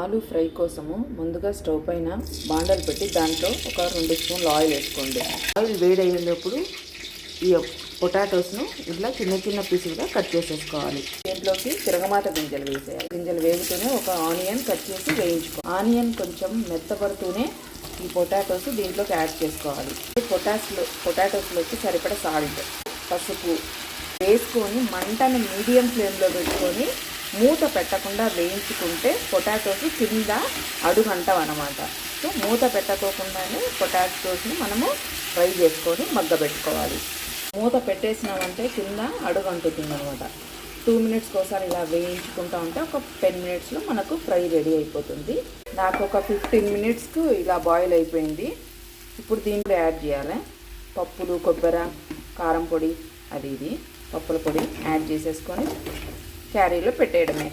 ఆలు ఫ్రై కోసము ముందుగా స్టవ్ పైన బాండలు పెట్టి దాంట్లో ఒక 2 స్పూన్లు ఆయిల్ వేసుకోండి. ఆయిల్ వేడయ్యేటప్పుడు ఈ పొటాటోస్ను ఇట్లా చిన్న చిన్న పీసులుగా కట్ చేసేసుకోవాలి. దీంట్లోకి తిరగమాత గింజలు వేసేయాలి. గింజలు వేగుతూనే ఒక ఆనియన్ కట్ చేసి వేయించుకోవాలి. ఆనియన్ కొంచెం మెత్తపడుతూనే ఈ పొటాటోస్ దీంట్లోకి యాడ్ చేసుకోవాలి. పొటాటోస్లోకి సరిపడా సాల్ట్, పసుపు వేసుకొని మంటను మీడియం ఫ్లేమ్లో పెట్టుకొని మూత పెట్టకుండా వేయించుకుంటే పొటాటోస్ కింద అడుగంటవు అన్నమాట. సో మూత పెట్టకోకుండానే పొటాటోస్ని మనము ఫ్రై చేసుకొని మగ్గబెట్టుకోవాలి. మూత పెట్టేసినామంటే కింద అడుగంటుతుంది అనమాట. 2 మినిట్స్కి ఒకసారి ఇలా వేయించుకుంటూ ఉంటే ఒక 10 మినిట్స్లో మనకు ఫ్రై రెడీ అయిపోతుంది. నాకు ఒక 15 మినిట్స్కు ఇలా బాయిల్ అయిపోయింది. ఇప్పుడు దీంట్లో యాడ్ చేయాలి పప్పులు, కొబ్బరి, కారం పొడి, అది ఇది పప్పుల పొడి యాడ్ చేసేసుకొని క్యారీలో పెట్టేయడమే.